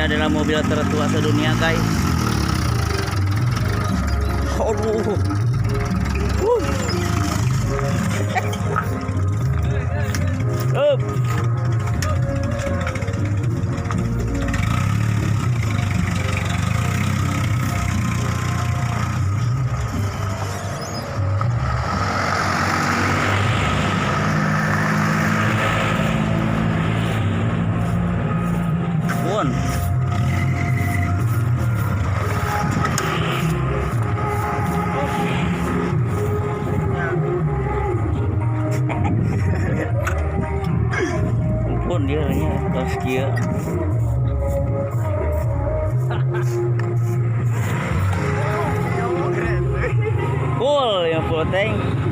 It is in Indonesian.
adalah mobil tertua sedunia, guys. Aduh. Up. Pun. Pun dia hanya terus kia. Cool ya full tank.